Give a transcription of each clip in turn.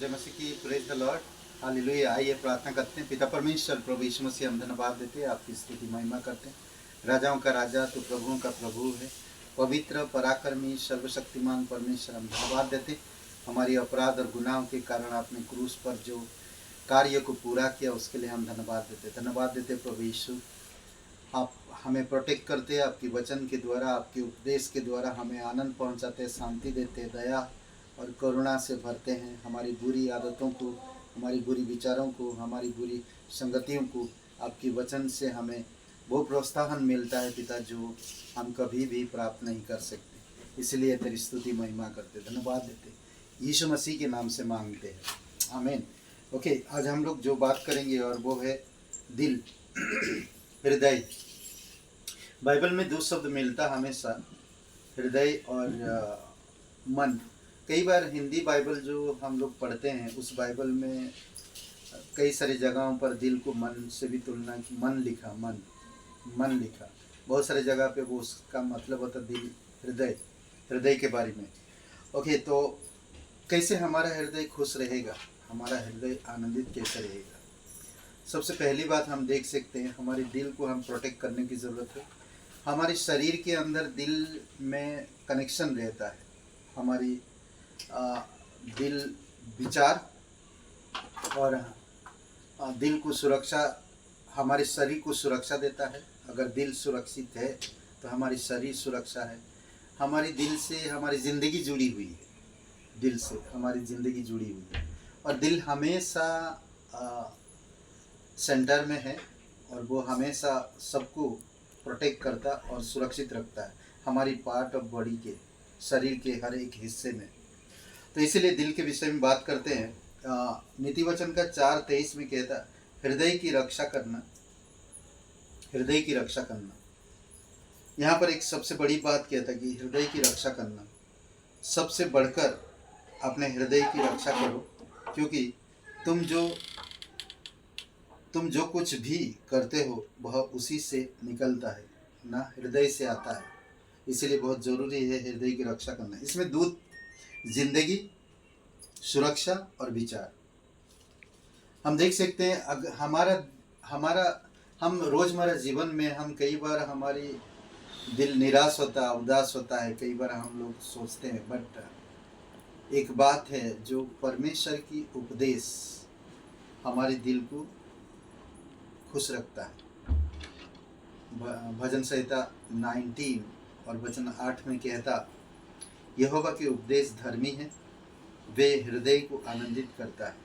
जय मसीह की। Praise the Lord, hallelujah. आइए प्रार्थना करते हैं। पिता परमेश्वर, प्रभु यीशु मसीह, हम धन्यवाद देते हैं, आपकी स्तुति महिमा करते हैं। राजाओं का राजा तो प्रभुओं का प्रभु है। पवित्र पराक्रमी सर्वशक्तिमान परमेश्वर, हम धन्यवाद देते हैं। हमारी अपराध और गुनाहों के कारण आपने क्रूस पर जो कार्य को पूरा किया उसके लिए हम धन्यवाद देते प्रभु यीशु। आप हमें प्रोटेक्ट करते हैं, आपकी वचन के द्वारा, आपके उपदेश के द्वारा हमें आनंद पहुंचाते, शांति देते, दया और करुणा से भरते हैं। हमारी बुरी आदतों को, हमारी बुरी विचारों को, हमारी बुरी संगतियों को आपकी वचन से हमें वो प्रोत्साहन मिलता है पिता, जो हम कभी भी प्राप्त नहीं कर सकते। इसलिए तेरी स्तुति महिमा करते, धन्यवाद देते, यीशु मसीह के नाम से मांगते हैं, आमीन। ओके, आज हम लोग जो बात करेंगे और वो है दिल, हृदय। बाइबल में दो शब्द मिलता हमेशा, हृदय और मन। कई बार हिंदी बाइबल जो हम लोग पढ़ते हैं उस बाइबल में कई सारी जगहों पर दिल को मन से भी तुलना की, मन लिखा। बहुत सारे जगह पे वो उसका मतलब होता दिल, हृदय के बारे में। ओके, तो कैसे हमारा हृदय खुश रहेगा, हमारा हृदय आनंदित कैसे रहेगा? सबसे पहली बात हम देख सकते हैं, हमारे दिल को हम प्रोटेक्ट करने की ज़रूरत है। हमारे शरीर के अंदर दिल में कनेक्शन रहता है। हमारी दिल विचार और दिल को सुरक्षा, हमारे शरीर को सुरक्षा देता है। अगर दिल सुरक्षित है तो हमारी शरीर सुरक्षा है। हमारी दिल से हमारी ज़िंदगी जुड़ी हुई है, दिल से हमारी ज़िंदगी जुड़ी हुई है। और दिल हमेशा सेंटर में है और वो हमेशा सबको प्रोटेक्ट करता और सुरक्षित रखता है, हमारी पार्ट ऑफ बॉडी के, शरीर के हर एक हिस्से में। तो इसीलिए दिल के विषय में बात करते हैं। नीति वचन का 4:23 में कहता, हृदय की रक्षा करना, हृदय की रक्षा करना। यहाँ पर एक सबसे बड़ी बात कहता कि हृदय की रक्षा करना, सबसे बढ़कर अपने हृदय की रक्षा करो, क्योंकि तुम जो कुछ भी करते हो वह उसी से निकलता है ना, हृदय से आता है। इसलिए बहुत ज़रूरी है हृदय की रक्षा करना। इसमें दूध, जिंदगी, सुरक्षा और विचार हम देख सकते हैं। हमारा हम रोज़मर्रा जीवन में हम कई बार हमारी दिल निराश होता, उदास होता है, कई बार हम लोग सोचते हैं। बट एक बात है, जो परमेश्वर की उपदेश हमारे दिल को खुश रखता है। भजन संहिता 19 और वचन 8 में कहता, यहोवा के उपदेश धर्मी है, वे हृदय को आनंदित करता है।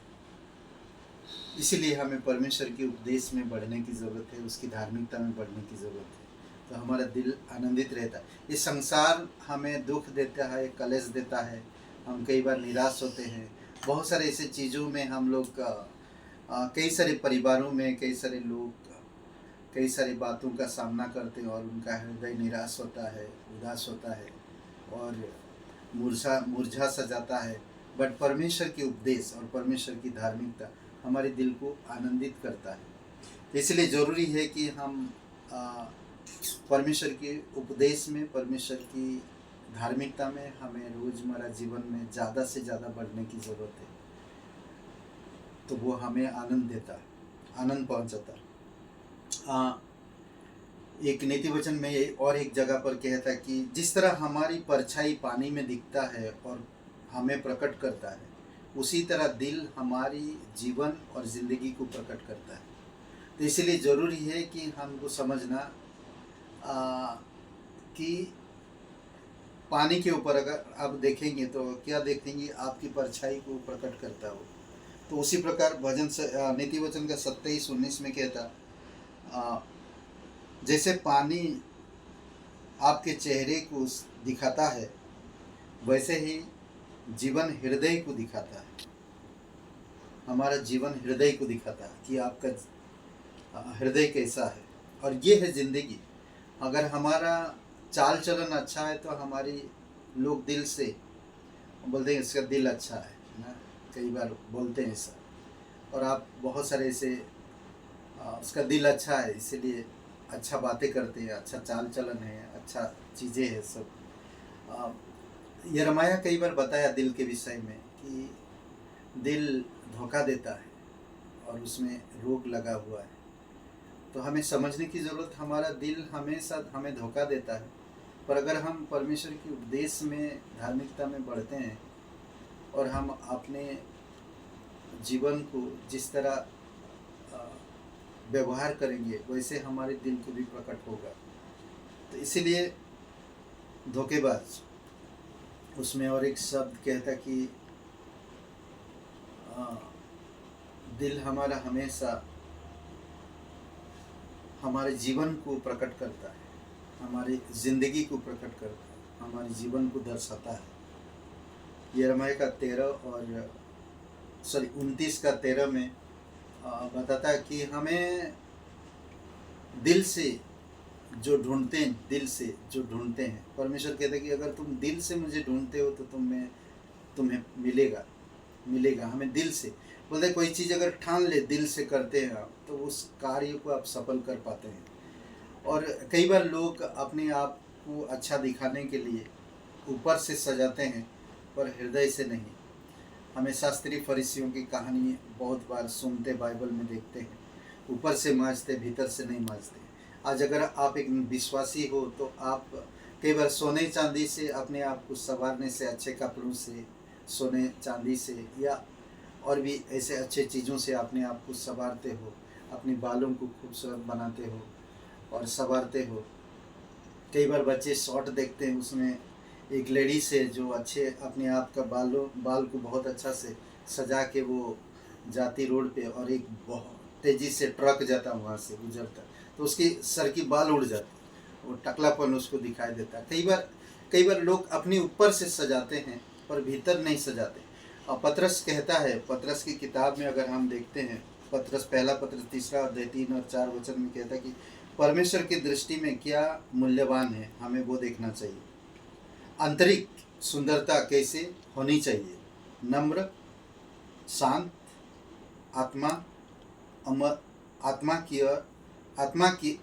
इसीलिए हमें परमेश्वर के उपदेश में बढ़ने की ज़रूरत है, उसकी धार्मिकता में बढ़ने की ज़रूरत है, तो हमारा दिल आनंदित रहता है। इस संसार हमें दुख देता है, कलेश देता है, हम कई बार निराश होते हैं। बहुत सारे ऐसे चीज़ों में हम लोग कई सारे परिवारों में कई सारे लोग कई सारी बातों का सामना करते हैं और उनका हृदय निराश होता है, उदास होता है और मुरझा सा जाता है। बट परमेश्वर के उपदेश और परमेश्वर की धार्मिकता हमारे दिल को आनंदित करता है। इसलिए ज़रूरी है कि हम परमेश्वर के उपदेश में, परमेश्वर की धार्मिकता में हमें रोज़मर्रा जीवन में ज़्यादा से ज़्यादा बढ़ने की ज़रूरत है, तो वो हमें आनंद देता, आनंद पहुंचाता। एक नीति वचन में और एक जगह पर कहता है कि जिस तरह हमारी परछाई पानी में दिखता है और हमें प्रकट करता है, उसी तरह दिल हमारी जीवन और ज़िंदगी को प्रकट करता है। तो इसलिए ज़रूरी है कि हमको समझना कि पानी के ऊपर अगर आप देखेंगे तो क्या देखेंगे, आपकी परछाई को प्रकट करता हो। तो उसी प्रकार भजन से नीति वचन का 27-19 में कहता, जैसे पानी आपके चेहरे को दिखाता है, वैसे ही जीवन हृदय को दिखाता है। हमारा जीवन हृदय को दिखाता है कि आपका हृदय कैसा है, और ये है ज़िंदगी। अगर हमारा चाल चलन अच्छा है तो हमारी लोग दिल से बोलते हैं इसका दिल अच्छा है ना, कई बार बोलते हैं ऐसा। और आप बहुत सारे ऐसे उसका दिल अच्छा है इसलिए अच्छा बातें करते हैं, अच्छा चाल चलन है, अच्छा चीज़ें हैं सब। यिर्मयाह कई बार बताया दिल के विषय में कि दिल धोखा देता है और उसमें रोग लगा हुआ है। तो हमें समझने की ज़रूरत, हमारा दिल हमेशा हमें धोखा देता है, पर अगर हम परमेश्वर के उपदेश में, धार्मिकता में बढ़ते हैं और हम अपने जीवन को जिस तरह व्यवहार करेंगे वैसे हमारे दिल को भी प्रकट होगा। तो इसीलिए धोखेबाज, उसमें और एक शब्द कहता कि दिल हमारा हमेशा हमारे जीवन को प्रकट करता है, हमारी ज़िंदगी को प्रकट करता है, हमारे जीवन को दर्शाता है। यिर्मयाह का 29 का 13 में बताता है कि हमें दिल से जो ढूंढते हैं, दिल से जो ढूंढते हैं, परमेश्वर कहता है कि अगर तुम दिल से मुझे ढूंढते हो तो तुम्हें मिलेगा। हमें दिल से बोलते, कोई चीज़ अगर ठान ले, दिल से करते हैं आप, तो उस कार्य को आप सफल कर पाते हैं। और कई बार लोग अपने आप को अच्छा दिखाने के लिए ऊपर से सजाते हैं पर हृदय से नहीं। हमें शास्त्रीय फरीसियों की कहानी बहुत बार सुनते, बाइबल में देखते हैं, ऊपर से मांजते, भीतर से नहीं मांजते। आज अगर आप एक विश्वासी हो तो आप कई बार सोने चांदी से अपने आप को संवारने से, अच्छे कपड़ों से, सोने चांदी से या और भी ऐसे अच्छे चीज़ों से अपने आप को संवारते हो, अपने बालों को खूबसूरत बनाते हो और संवारते हो। कई बार बच्चे शॉर्ट देखते हैं, उसमें एक लेडी से जो अच्छे अपने आप का बाल को बहुत अच्छा से सजा के वो जाती रोड पे, और एक बहुत तेज़ी से ट्रक जाता वहाँ से गुजरता, तो उसकी सर की बाल उड़ जाती, वो टकलापन उसको दिखाई देता। कई बार लोग अपने ऊपर से सजाते हैं पर भीतर नहीं सजाते। और पतरस कहता है, पतरस की किताब में अगर हम देखते हैं, पहला पत्रस 3 अध्याय 3 और 4 वचन में कहता है कि परमेश्वर की दृष्टि में क्या मूल्यवान है, हमें वो देखना चाहिए। आंतरिक सुंदरता कैसे होनी चाहिए? नम्र, शांत, आत्मा की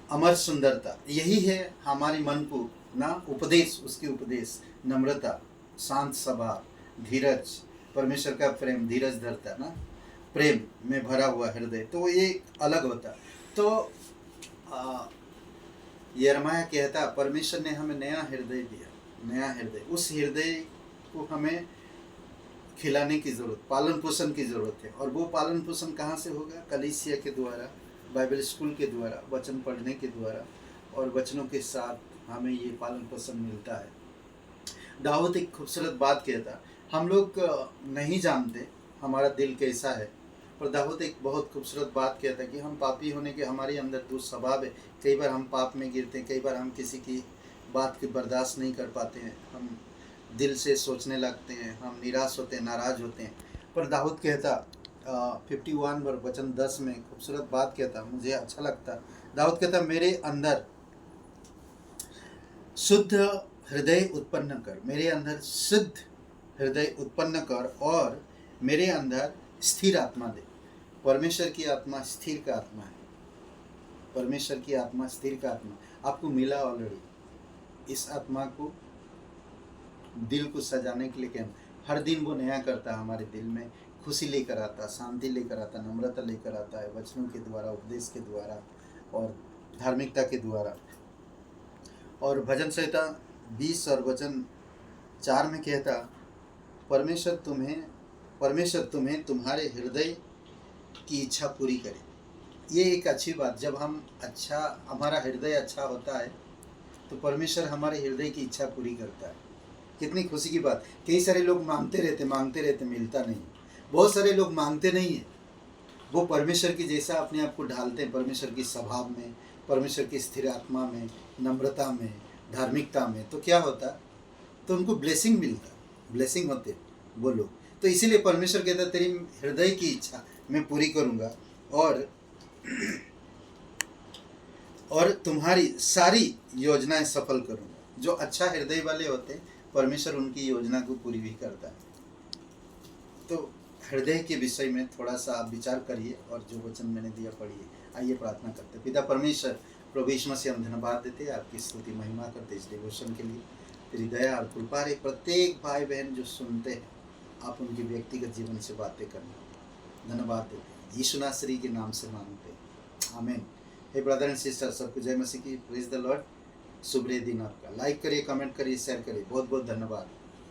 अमर सुंदरता, यही है हमारी मन को ना उपदेश, उसकी उपदेश, नम्रता, शांत स्वभाव, धीरज, परमेश्वर का प्रेम, धीरज धरता ना, प्रेम में भरा हुआ हृदय, तो ये अलग होता। तो यिर्मयाह कहता, परमेश्वर ने हमें नया हृदय दिया, नया हृदय। उस हृदय को हमें खिलाने की ज़रूरत, पालन पोषण की ज़रूरत है। और वो पालन पोषण कहाँ से होगा? कलीसिया के द्वारा, बाइबल स्कूल के द्वारा, वचन पढ़ने के द्वारा, और वचनों के साथ हमें ये पालन पोषण मिलता है। दाऊद एक खूबसूरत बात कहता, हम लोग नहीं जानते हमारा दिल कैसा है, पर दाऊद एक बहुत खूबसूरत बात कहता है कि हम पापी होने के हमारे अंदर दुस्वभाव है। कई बार हम पाप में गिरते हैं, कई बार हम किसी की बात की बर्दाश्त नहीं कर पाते हैं, हम दिल से सोचने लगते हैं, हम निराश होते हैं, नाराज़ होते हैं। पर दाऊद कहता 51 वचन 10 में खूबसूरत बात कहता, मुझे अच्छा लगता। दाऊद कहता, मेरे अंदर शुद्ध हृदय उत्पन्न कर, मेरे अंदर शुद्ध हृदय उत्पन्न कर और मेरे अंदर स्थिर आत्मा दे। परमेश्वर की आत्मा स्थिर का आत्मा है, परमेश्वर की आत्मा स्थिर का आत्मा आपको मिला ऑलरेडी। इस आत्मा को, दिल को सजाने के लिए क्या, हर दिन वो नया करता है, हमारे दिल में खुशी लेकर आता, शांति लेकर आता, नम्रता लेकर आता है, वचनों के द्वारा, उपदेश के द्वारा और धार्मिकता के द्वारा। और भजन संहिता 20 और वचन 4 में कहता, परमेश्वर तुम्हें तुम्हारे हृदय की इच्छा पूरी करे। ये एक अच्छी बात, जब हमारा हृदय अच्छा होता है तो परमेश्वर हमारे हृदय की इच्छा पूरी करता है। कितनी खुशी की बात। कई सारे लोग मांगते रहते, मिलता नहीं। बहुत सारे लोग मांगते नहीं है, वो परमेश्वर की जैसा अपने आप को ढालते हैं, परमेश्वर की स्वभाव में, परमेश्वर की स्थिर आत्मा में, नम्रता में, धार्मिकता में, तो क्या होता, तो उनको ब्लेसिंग मिलता, ब्लेसिंग होते वो लोग। तो इसीलिए परमेश्वर कहता, तेरी हृदय की इच्छा मैं पूरी करूँगा और तुम्हारी सारी योजनाएं सफल करूँगा। जो अच्छा हृदय वाले होते हैं, परमेश्वर उनकी योजना को पूरी भी करता है। तो हृदय के विषय में थोड़ा सा आप विचार करिए और जो वचन मैंने दिया पढ़िए। आइए प्रार्थना करते। पिता परमेश्वर, प्रभु यीशु मसीह, हम धन्यवाद देते हैं, आपकी स्तुति महिमा करते इस डिवोशन के लिए। तेरी दया और कृपा रे प्रत्येक भाई बहन जो सुनते हैं, आप उनके व्यक्तिगत जीवन से बातें करना। धन्यवाद देते हैं यीशु नासरी के नाम से मांगते हैं, आमीन। हे ब्रदर एंड सिस्टर, सबको जय मसीह की, प्रेज द लॉर्ड। शुभ दिन आपका। लाइक करिए, कमेंट करिए, शेयर करिए। बहुत बहुत धन्यवाद।